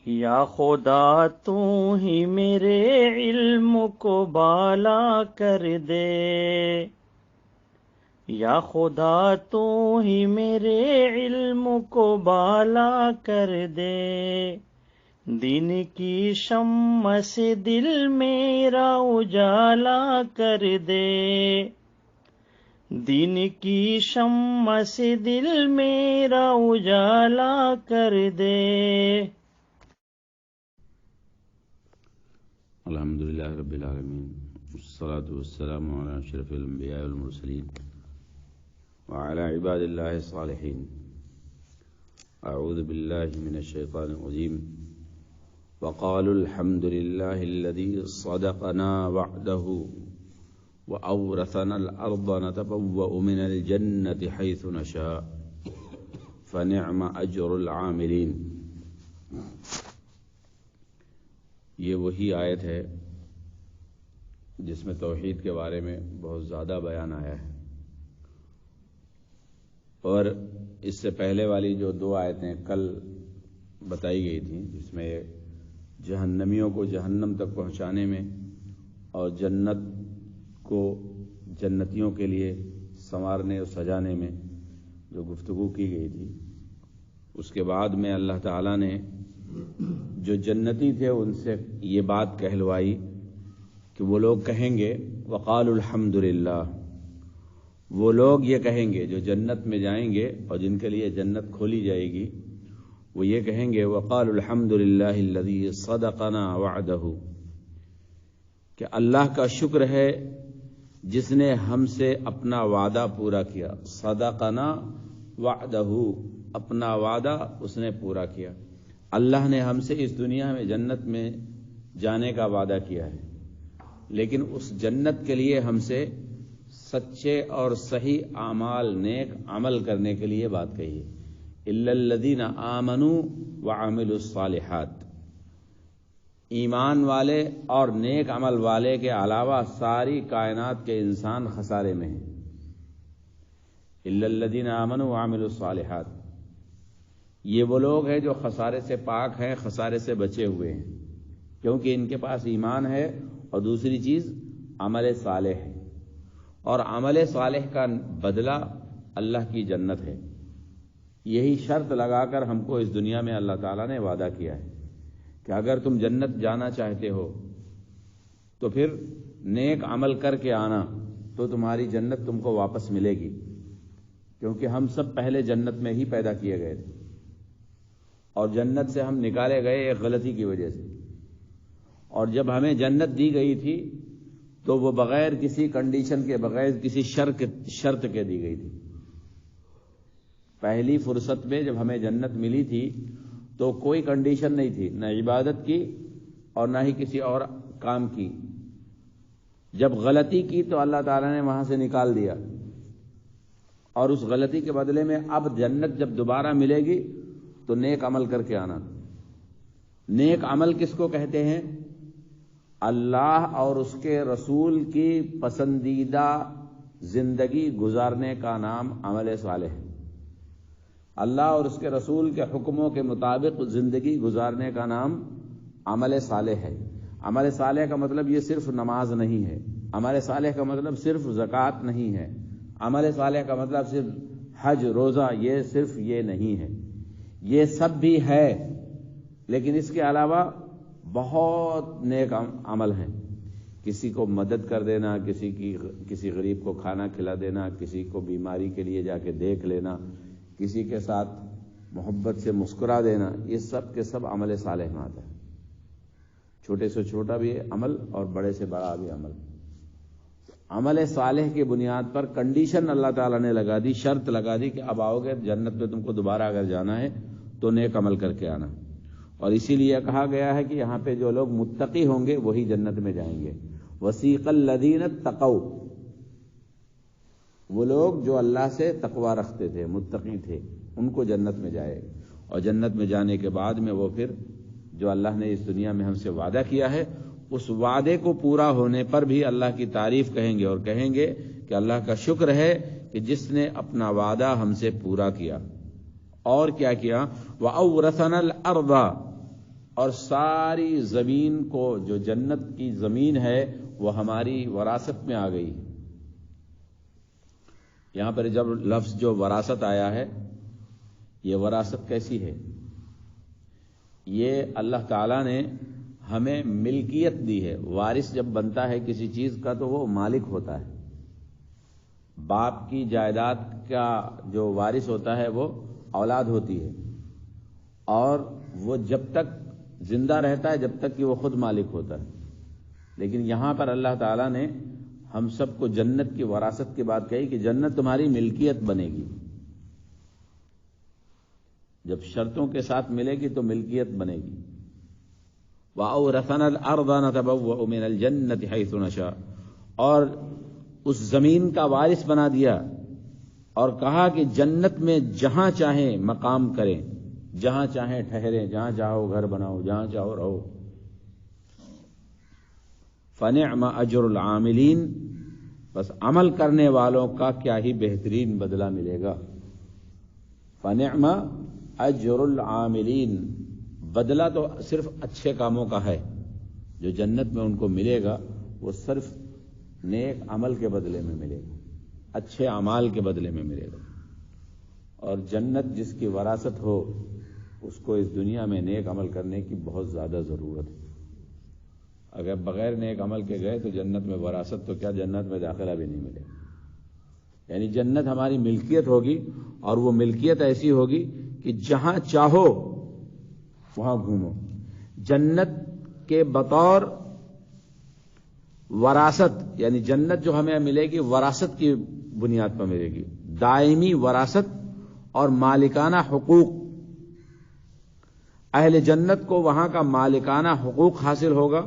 یا خدا تو ہی میرے علم کو بالا کر دے، یا خدا تو ہی میرے علم کو بالا کر دے، دین کی شمع سے دل میرا اجالا کر دے، دین کی شمع سے دل میرا اجالا کر دے۔ الحمدللہ رب العالمین، والصلاة والسلام علی اشرف الانبیاء والمرسلین وعلی عباد اللہ الصالحین۔ اعوذ باللہ من الشیطان الرجیم۔ وقالوا الحمد للہ الذی صدقنا وعدہ وأورثنا الأرض نتبوأ من الجنة حيث نشاء فنعم أجر العاملين۔ یہ وہی آیت ہے جس میں توحید کے بارے میں بہت زیادہ بیان آیا ہے، اور اس سے پہلے والی جو دو آیتیں کل بتائی گئی تھیں، جس میں جہنمیوں کو جہنم تک پہنچانے میں اور جنت کو جنتیوں کے لیے سنوارنے اور سجانے میں جو گفتگو کی گئی تھی، اس کے بعد میں اللہ تعالیٰ نے جو جنتی تھے ان سے یہ بات کہلوائی کہ وہ لوگ کہیں گے وقالوا الحمدللہ، وہ لوگ یہ کہیں گے جو جنت میں جائیں گے اور جن کے لیے جنت کھولی جائے گی، وہ یہ کہیں گے وقالوا الحمدللہ الذی صدقنا وعدہ، کہ اللہ کا شکر ہے جس نے ہم سے اپنا وعدہ پورا کیا۔ صدقنا وعدہ، اپنا وعدہ اس نے پورا کیا۔ اللہ نے ہم سے اس دنیا میں جنت میں جانے کا وعدہ کیا ہے، لیکن اس جنت کے لیے ہم سے سچے اور صحیح اعمال، نیک عمل کرنے کے لیے بات کہی ہے۔ الا الذین آمنوا وعملوا الصالحات، ایمان والے اور نیک عمل والے کے علاوہ ساری کائنات کے انسان خسارے میں ہیں۔ الا الذین آمنوا وعملوا الصالحات، یہ وہ لوگ ہیں جو خسارے سے پاک ہیں، خسارے سے بچے ہوئے ہیں، کیونکہ ان کے پاس ایمان ہے اور دوسری چیز عمل صالح ہے، اور عمل صالح کا بدلہ اللہ کی جنت ہے۔ یہی شرط لگا کر ہم کو اس دنیا میں اللہ تعالیٰ نے وعدہ کیا ہے کہ اگر تم جنت جانا چاہتے ہو تو پھر نیک عمل کر کے آنا، تو تمہاری جنت تم کو واپس ملے گی، کیونکہ ہم سب پہلے جنت میں ہی پیدا کیے گئے تھے، اور جنت سے ہم نکالے گئے ایک غلطی کی وجہ سے، اور جب ہمیں جنت دی گئی تھی تو وہ بغیر کسی کنڈیشن کے، بغیر کسی شرط کے دی گئی تھی۔ پہلی فرصت میں جب ہمیں جنت ملی تھی تو کوئی کنڈیشن نہیں تھی، نہ عبادت کی اور نہ ہی کسی اور کام کی۔ جب غلطی کی تو اللہ تعالیٰ نے وہاں سے نکال دیا، اور اس غلطی کے بدلے میں اب جنت جب دوبارہ ملے گی تو نیک عمل کر کے آنا۔ نیک عمل کس کو کہتے ہیں؟ اللہ اور اس کے رسول کی پسندیدہ زندگی گزارنے کا نام عمل صالح ہے۔ اللہ اور اس کے رسول کے حکموں کے مطابق زندگی گزارنے کا نام عمل صالح ہے۔ عمل صالح کا مطلب یہ صرف نماز نہیں ہے، عمل صالح کا مطلب صرف زکوٰۃ نہیں ہے، عمل صالح کا مطلب صرف حج روزہ، یہ صرف یہ نہیں ہے، یہ سب بھی ہے، لیکن اس کے علاوہ بہت نیک عمل ہیں۔ کسی کو مدد کر دینا، کسی غریب کو کھانا کھلا دینا، کسی کو بیماری کے لیے جا کے دیکھ لینا، کسی کے ساتھ محبت سے مسکرا دینا، یہ سب کے سب عمل صالح میں آتا ہے۔ چھوٹے سے چھوٹا بھی عمل اور بڑے سے بڑا بھی عمل۔ عمل صالح کی بنیاد پر کنڈیشن اللہ تعالیٰ نے لگا دی، شرط لگا دی کہ اب آؤ گے جنت میں، تم کو دوبارہ اگر جانا ہے تو نیک عمل کر کے آنا۔ اور اسی لیے کہا گیا ہے کہ یہاں پہ جو لوگ متقی ہوں گے وہی جنت میں جائیں گے۔ وسیق الذین اتقوا، وہ لوگ جو اللہ سے تقوی رکھتے تھے، متقی تھے، ان کو جنت میں جائے، اور جنت میں جانے کے بعد میں وہ پھر جو اللہ نے اس دنیا میں ہم سے وعدہ کیا ہے، اس وعدے کو پورا ہونے پر بھی اللہ کی تعریف کہیں گے، اور کہیں گے کہ اللہ کا شکر ہے کہ جس نے اپنا وعدہ ہم سے پورا کیا۔ اور کیا کیا؟ وَأَوْرَثَنَا الْأَرْضَ، اور ساری زمین کو جو جنت کی زمین ہے وہ ہماری وراثت میں آ گئی. یہاں پر جب لفظ جو وراثت آیا ہے، یہ وراثت کیسی ہے؟ یہ اللہ تعالیٰ نے ہمیں ملکیت دی ہے. وارث جب بنتا ہے کسی چیز کا تو وہ مالک ہوتا ہے. باپ کی جائیداد کا جو وارث ہوتا ہے وہ اولاد ہوتی ہے، اور وہ جب تک زندہ رہتا ہے جب تک کہ وہ خود مالک ہوتا ہے. لیکن یہاں پر اللہ تعالیٰ نے ہم سب کو جنت کی وراثت کی بات کہی کہ جنت تمہاری ملکیت بنے گی. جب شرطوں کے ساتھ ملے گی تو ملکیت بنے گی. وَأَوْرَثَنَا الْأَرْضَ نَتَبَوَّأُ مِنَ الْجَنَّةِ حَيْثُ نَشَاءُ، اور اس زمین کا وارث بنا دیا اور کہا کہ جنت میں جہاں چاہیں مقام کریں، جہاں چاہیں ٹھہریں، جہاں چاہو گھر بناؤ، جہاں چاہو رہو. فَنِعْمَ أَجْرُ الْعَامِلِينَ، بس عمل کرنے والوں کا کیا ہی بہترین بدلہ ملے گا. فَنِعْمَ أَجْرُ الْعَامِلِينَ، بدلہ تو صرف اچھے کاموں کا ہے. جو جنت میں ان کو ملے گا وہ صرف نیک عمل کے بدلے میں ملے گا، اچھے اعمال کے بدلے میں ملے گا. اور جنت جس کی وراثت ہو اس کو اس دنیا میں نیک عمل کرنے کی بہت زیادہ ضرورت ہے. اگر بغیر نیک عمل کے گئے تو جنت میں وراثت تو کیا، جنت میں داخلہ بھی نہیں ملے. یعنی جنت ہماری ملکیت ہوگی، اور وہ ملکیت ایسی ہوگی کہ جہاں چاہو وہاں گھومو. جنت کے بطور وراثت، یعنی جنت جو ہمیں ملے گی وراثت کی بنیاد پر ملے گی، دائمی وراثت اور مالکانہ حقوق. اہل جنت کو وہاں کا مالکانہ حقوق حاصل ہوگا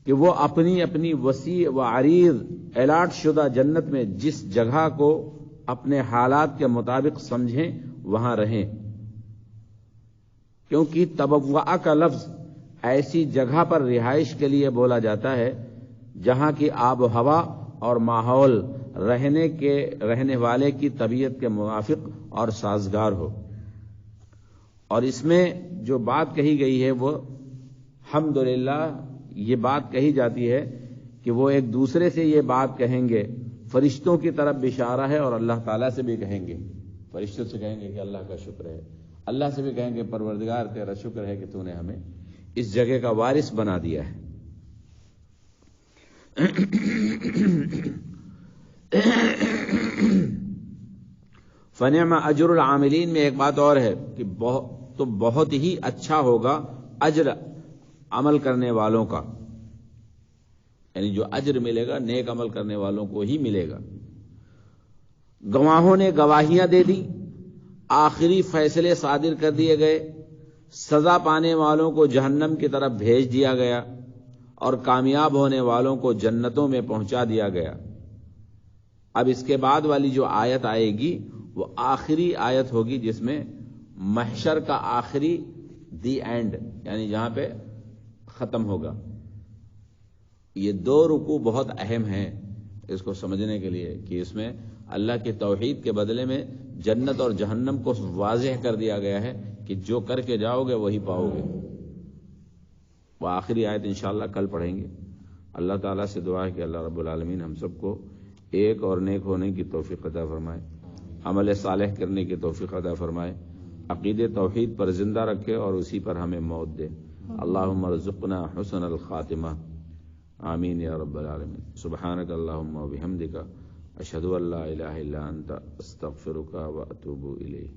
کہ وہ اپنی اپنی وسیع و عریض الاٹ شدہ جنت میں جس جگہ کو اپنے حالات کے مطابق سمجھیں وہاں رہیں. کیونکہ تبوّع کا لفظ ایسی جگہ پر رہائش کے لیے بولا جاتا ہے جہاں کی آب و ہوا اور ماحول رہنے والے کی طبیعت کے موافق اور سازگار ہو. اور اس میں جو بات کہی گئی ہے وہ الحمدللہ یہ بات کہی جاتی ہے کہ وہ ایک دوسرے سے یہ بات کہیں گے. فرشتوں کی طرف اشارہ ہے اور اللہ تعالیٰ سے بھی کہیں گے. فرشتوں سے کہیں گے کہ اللہ کا شکر ہے، اللہ سے بھی کہیں گے پروردگار تیرا شکر ہے کہ تو نے ہمیں اس جگہ کا وارث بنا دیا ہے. فنعم اجر العاملین میں ایک بات اور ہے کہ بہت ہی اچھا ہوگا اجر عمل کرنے والوں کا، یعنی جو اجر ملے گا نیک عمل کرنے والوں کو ہی ملے گا. گواہوں نے گواہیاں دے دی، آخری فیصلے صادر کر دیے گئے، سزا پانے والوں کو جہنم کی طرف بھیج دیا گیا اور کامیاب ہونے والوں کو جنتوں میں پہنچا دیا گیا. اب اس کے بعد والی جو آیت آئے گی وہ آخری آیت ہوگی جس میں محشر کا آخری دی اینڈ، یعنی جہاں پہ ختم ہوگا. یہ دو رکوع بہت اہم ہیں اس کو سمجھنے کے لیے کہ اس میں اللہ کی توحید کے بدلے میں جنت اور جہنم کو واضح کر دیا گیا ہے کہ جو کر کے جاؤ گے وہی پاؤ گے. وہ آخری آیت انشاءاللہ کل پڑھیں گے. اللہ تعالیٰ سے دعا ہے کہ اللہ رب العالمین ہم سب کو ایک اور نیک ہونے کی توفیق عطا فرمائے، عمل صالح کرنے کی توفیق عطا فرمائے، عقیدے توحید پر زندہ رکھے اور اسی پر ہمیں موت دے. اللہم ارزقنا حسن الخاتمہ، آمین یا رب العالمین. سبحانک اللہم و بحمدک، اشہد ان لا الہ الا انت، استغفرک و اتوب الیک.